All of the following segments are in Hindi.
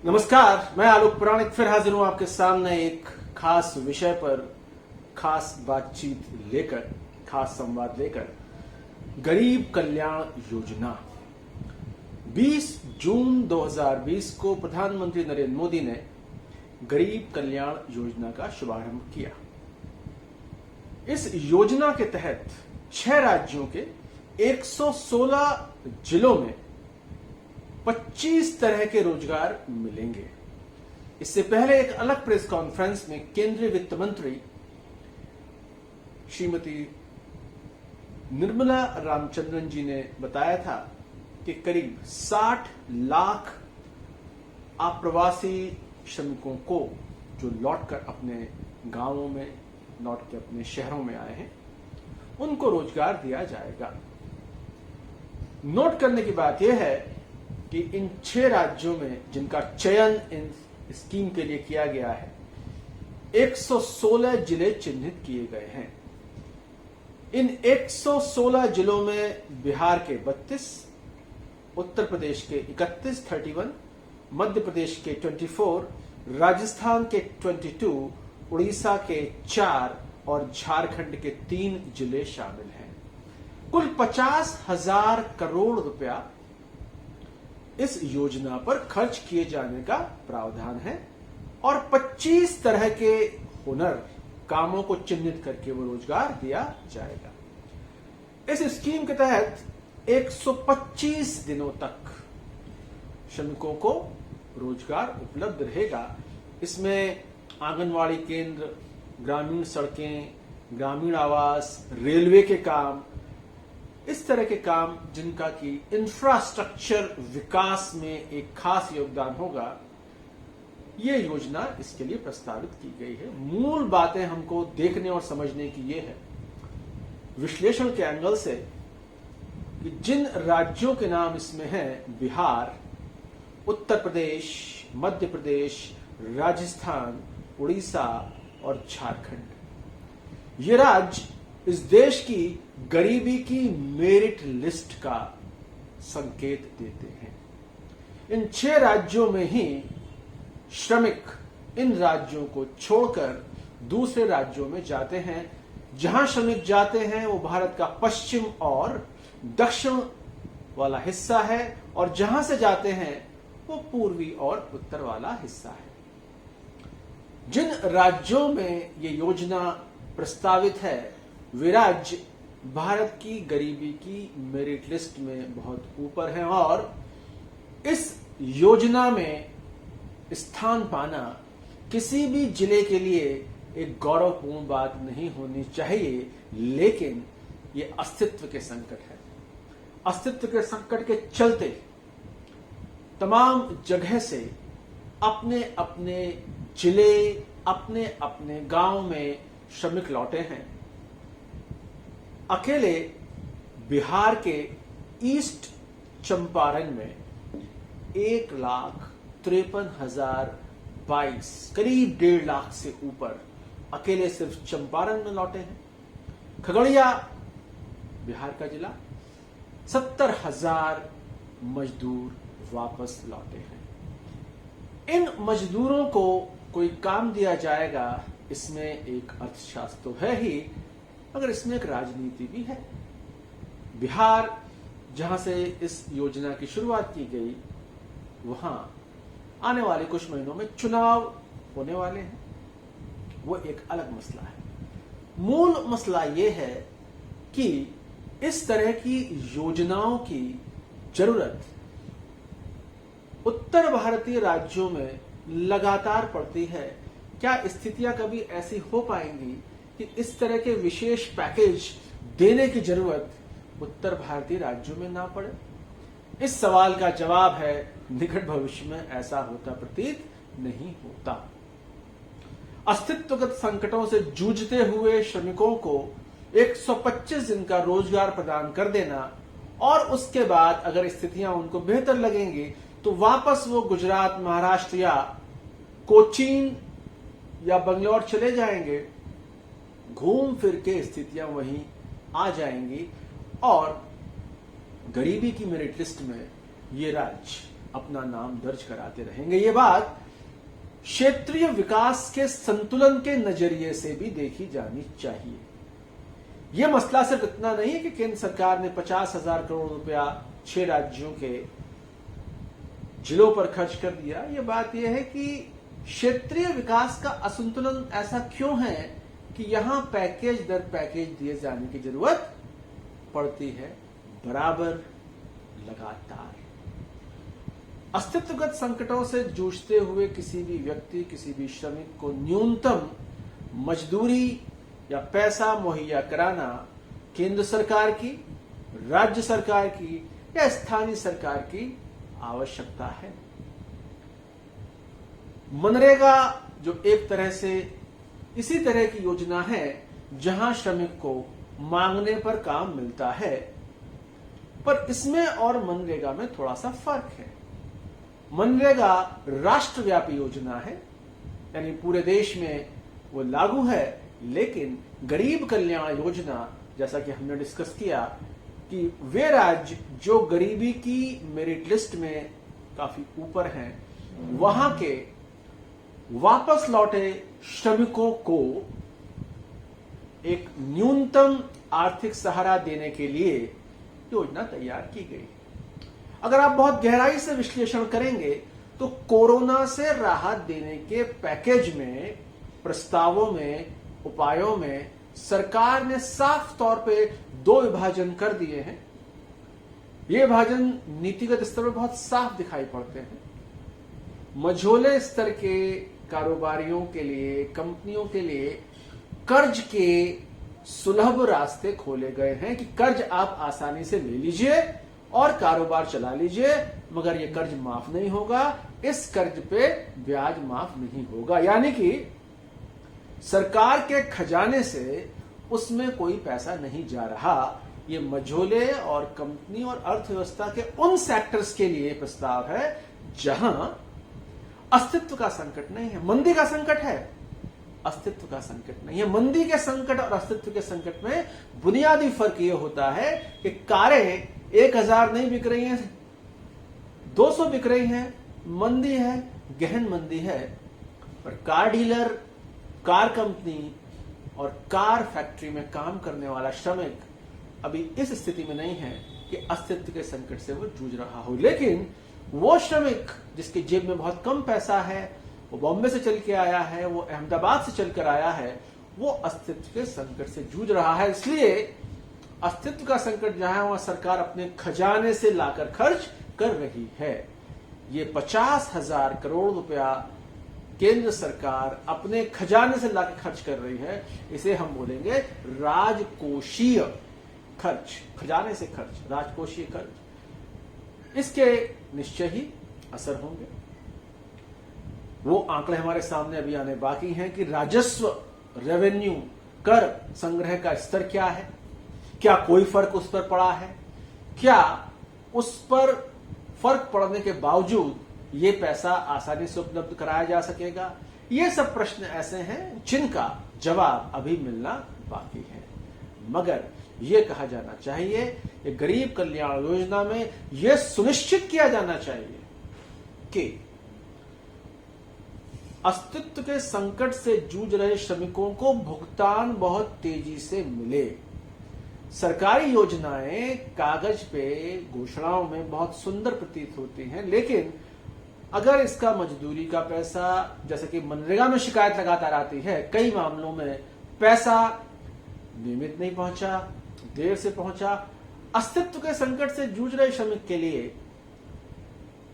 नमस्कार, मैं आलोक पुराणिक फिर हाजिर हूं आपके सामने एक खास विषय पर खास बातचीत लेकर, खास संवाद लेकर। गरीब कल्याण योजना 20 जून 2020 को प्रधानमंत्री नरेंद्र मोदी ने गरीब कल्याण योजना का शुभारंभ किया। इस योजना के तहत 6 राज्यों के 116 जिलों में 25 तरह के रोजगार मिलेंगे। इससे पहले एक अलग प्रेस कॉन्फ्रेंस में केंद्रीय वित्त मंत्री श्रीमती निर्मला रामचंद्रन जी ने बताया था कि करीब 60 लाख अप्रवासी श्रमिकों को जो लौटकर अपने गांवों में, लौट के अपने शहरों में आए हैं, उनको रोजगार दिया जाएगा। नोट करने की बात यह है कि इन 6 राज्यों में जिनका चयन इन स्कीम के लिए किया गया है, 116 जिले चिन्हित किए गए हैं। इन 116 जिलों में बिहार के 32, उत्तर प्रदेश के 31, मध्य प्रदेश के 24, राजस्थान के 22, उड़ीसा के 4 और झारखंड के 3 जिले शामिल हैं। कुल 50,000 करोड़ रुपया इस योजना पर खर्च किए जाने का प्रावधान है और 25 तरह के हुनर, कामों को चिन्हित करके वो रोजगार दिया जाएगा। इस स्कीम के तहत 125 दिनों तक श्रमिकों को रोजगार उपलब्ध रहेगा। इसमें आंगनवाड़ी केंद्र, ग्रामीण सड़कें, ग्रामीण आवास, रेलवे के काम, इस तरह के काम जिनका कि इंफ्रास्ट्रक्चर विकास में एक खास योगदान होगा, ये योजना इसके लिए प्रस्तावित की गई है। मूल बातें हमको देखने और समझने की ये है, विश्लेषण के एंगल से, कि जिन राज्यों के नाम इसमें हैं, बिहार, उत्तर प्रदेश, मध्य प्रदेश, राजस्थान, उड़ीसा और झारखंड, ये राज्य इस देश की गरीबी की मेरिट लिस्ट का संकेत देते हैं। इन 6 राज्यों में ही श्रमिक इन राज्यों को छोड़कर दूसरे राज्यों में जाते हैं। जहां श्रमिक जाते हैं वो भारत का पश्चिम और दक्षिण वाला हिस्सा है, और जहां से जाते हैं वो पूर्वी और उत्तर वाला हिस्सा है। जिन राज्यों में ये योजना प्रस्तावित है, वे राज्य भारत की गरीबी की मेरिट लिस्ट में बहुत ऊपर हैं, और इस योजना में स्थान पाना किसी भी जिले के लिए एक गौरवपूर्ण बात नहीं होनी चाहिए, लेकिन ये अस्तित्व के संकट है। अस्तित्व के संकट के चलते तमाम जगह से अपने अपने जिले, अपने अपने गांव में श्रमिक लौटे हैं। अकेले बिहार के ईस्ट चंपारण में 1,53,022, करीब 1.5 लाख से ऊपर अकेले सिर्फ चंपारण में लौटे हैं। खगड़िया, बिहार का जिला, 70,000 मजदूर वापस लौटे हैं। इन मजदूरों को कोई काम दिया जाएगा, इसमें एक अर्थशास्त्र तो है ही, मगर इसमें एक राजनीति भी है। बिहार, जहां से इस योजना की शुरुआत की गई, वहां आने वाले कुछ महीनों में चुनाव होने वाले हैं। वो एक अलग मसला है। मूल मसला यह है कि इस तरह की योजनाओं की जरूरत उत्तर भारतीय राज्यों में लगातार पड़ती है। क्या स्थितियां कभी ऐसी हो पाएंगी कि इस तरह के विशेष पैकेज देने की जरूरत उत्तर भारतीय राज्यों में ना पड़े? इस सवाल का जवाब है, निकट भविष्य में ऐसा होता प्रतीत नहीं होता। अस्तित्वगत संकटों से जूझते हुए श्रमिकों को 125 दिन का रोजगार प्रदान कर देना, और उसके बाद अगर स्थितियां उनको बेहतर लगेंगी तो वापस वो गुजरात, महाराष्ट्र या कोचीन या बंगलौर चले जाएंगे। घूम फिर के स्थितियां वहीं आ जाएंगी और गरीबी की मेरिट लिस्ट में ये राज्य अपना नाम दर्ज कराते रहेंगे। ये बात क्षेत्रीय विकास के संतुलन के नजरिए से भी देखी जानी चाहिए। यह मसला सिर्फ इतना नहीं है कि केंद्र सरकार ने 50,000 करोड़ रुपया 6 राज्यों के जिलों पर खर्च कर दिया। यह बात यह है कि क्षेत्रीय विकास का असंतुलन ऐसा क्यों है कि यहां पैकेज दर पैकेज दिए जाने की जरूरत पड़ती है, बराबर, लगातार। अस्तित्वगत संकटों से जूझते हुए किसी भी व्यक्ति, किसी भी श्रमिक को न्यूनतम मजदूरी या पैसा मुहैया कराना केंद्र सरकार की, राज्य सरकार की या स्थानीय सरकार की आवश्यकता है। मनरेगा जो एक तरह से इसी तरह की योजना है जहां श्रमिक को मांगने पर काम मिलता है, पर इसमें और मनरेगा में थोड़ा सा फर्क है। मनरेगा राष्ट्रव्यापी योजना है, यानी पूरे देश में वो लागू है, लेकिन गरीब कल्याण योजना, जैसा कि हमने डिस्कस किया कि वे राज्य जो गरीबी की मेरिट लिस्ट में काफी ऊपर हैं, वहां के वापस लौटे श्रमिकों को एक न्यूनतम आर्थिक सहारा देने के लिए योजना तैयार की गई। अगर आप बहुत गहराई से विश्लेषण करेंगे तो कोरोना से राहत देने के पैकेज में, प्रस्तावों में, उपायों में सरकार ने साफ तौर पे 2 विभाजन कर दिए हैं। ये विभाजन नीतिगत स्तर पर बहुत साफ दिखाई पड़ते हैं। मझोले स्तर के कारोबारियों के लिए, कंपनियों के लिए कर्ज के सुलभ रास्ते खोले गए हैं कि कर्ज आप आसानी से ले लीजिए और कारोबार चला लीजिए, मगर यह कर्ज माफ नहीं होगा, इस कर्ज पे ब्याज माफ नहीं होगा। यानी कि सरकार के खजाने से उसमें कोई पैसा नहीं जा रहा। ये मझोले और कंपनी और अर्थव्यवस्था के उन सेक्टर्स के लिए प्रस्ताव है जहां अस्तित्व का संकट नहीं है। मंदी का संकट है, अस्तित्व का संकट नहीं है। मंदी के संकट और अस्तित्व के संकट में बुनियादी फर्क यह होता है कि कारें 1000 नहीं बिक रही हैं, 200 बिक रही हैं, मंदी है, गहन मंदी है, पर कार डीलर, कार कंपनी और कार फैक्ट्री में काम करने वाला श्रमिक अभी इस स्थिति में नहीं है कि अस्तित्व के संकट से वो जूझ रहा हो। लेकिन वो श्रमिक जिसकी जेब में बहुत कम पैसा है, वो बॉम्बे से चल के आया है, वो अहमदाबाद से चलकर आया है, वो अस्तित्व के संकट से जूझ रहा है। इसलिए अस्तित्व का संकट जहां है वहां सरकार अपने खजाने से लाकर खर्च कर रही है। ये 50,000 करोड़ रुपया केंद्र सरकार अपने खजाने से लाकर खर्च कर रही है, इसे हम बोलेंगे राजकोषीय खर्च, खजाने से खर्च, राजकोषीय खर्च। इसके निश्चय ही असर होंगे। वो आंकड़े हमारे सामने अभी आने बाकी हैं कि राजस्व, रेवेन्यू, कर संग्रह का स्तर क्या है, क्या कोई फर्क उस पर पड़ा है, क्या उस पर फर्क पड़ने के बावजूद ये पैसा आसानी से उपलब्ध कराया जा सकेगा। ये सब प्रश्न ऐसे हैं जिनका जवाब अभी मिलना बाकी है। मगर यह कहा जाना चाहिए कि गरीब कल्याण योजना में यह सुनिश्चित किया जाना चाहिए कि अस्तित्व के संकट से जूझ रहे श्रमिकों को भुगतान बहुत तेजी से मिले। सरकारी योजनाएं कागज पे, घोषणाओं में बहुत सुंदर प्रतीत होती हैं, लेकिन अगर इसका मजदूरी का पैसा, जैसे कि मनरेगा में शिकायत लगातार आती है, कई मामलों में पैसा नियमित नहीं पहुंचा, देर से पहुंचा, अस्तित्व के संकट से जूझ रहे श्रमिक के लिए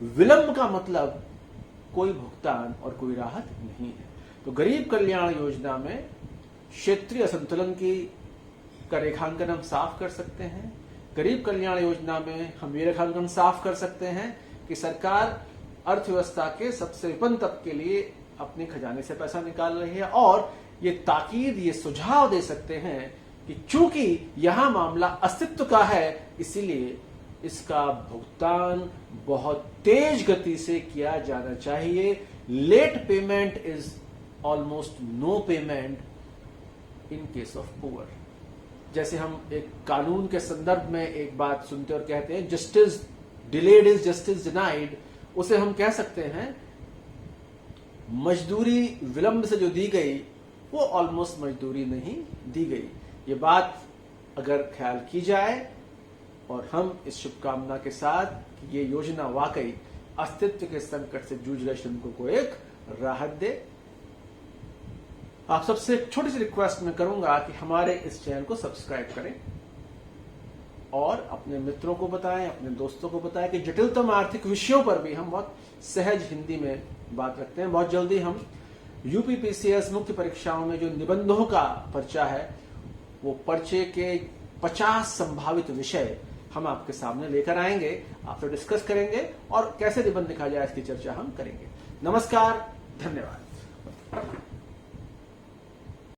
विलंब का मतलब कोई भुगतान और कोई राहत नहीं है। तो गरीब कल्याण योजना में क्षेत्रीय असंतुलन का रेखांकन हम साफ कर सकते हैं। गरीब कल्याण योजना में हम ये रेखांकन साफ कर सकते हैं कि सरकार अर्थव्यवस्था के सबसे विपन्न तबके के लिए अपने खजाने से पैसा निकाल रही है, और ये ताकीद, ये सुझाव दे सकते हैं कि चूंकि यहां मामला अस्तित्व का है, इसीलिए इसका भुगतान बहुत तेज गति से किया जाना चाहिए। Late payment is almost no payment in case of poor. जैसे हम एक कानून के संदर्भ में एक बात सुनते और कहते हैं, justice delayed is justice denied, उसे हम कह सकते हैं मजदूरी विलंब से जो दी गई वो ऑलमोस्ट मजदूरी नहीं दी गई। ये बात अगर ख्याल की जाए और हम इस शुभकामना के साथ कि ये योजना वाकई अस्तित्व के संकट से जूझ रहे श्रमिकों को एक राहत दे। आप सबसे एक छोटी सी रिक्वेस्ट मैं करूंगा कि हमारे इस चैनल को सब्सक्राइब करें और अपने मित्रों को बताएं, अपने दोस्तों को बताएं कि जटिलतम आर्थिक विषयों पर भी हम बहुत सहज हिंदी में बात रखते हैं। बहुत जल्दी हम यूपीपीसीएस मुख्य परीक्षाओं में जो निबंधों का पर्चा है वो पर्चे के 50 संभावित विषय हम आपके सामने लेकर आएंगे, आपसे डिस्कस करेंगे और कैसे निबंध लिखा जाए इसकी चर्चा हम करेंगे। नमस्कार, धन्यवाद।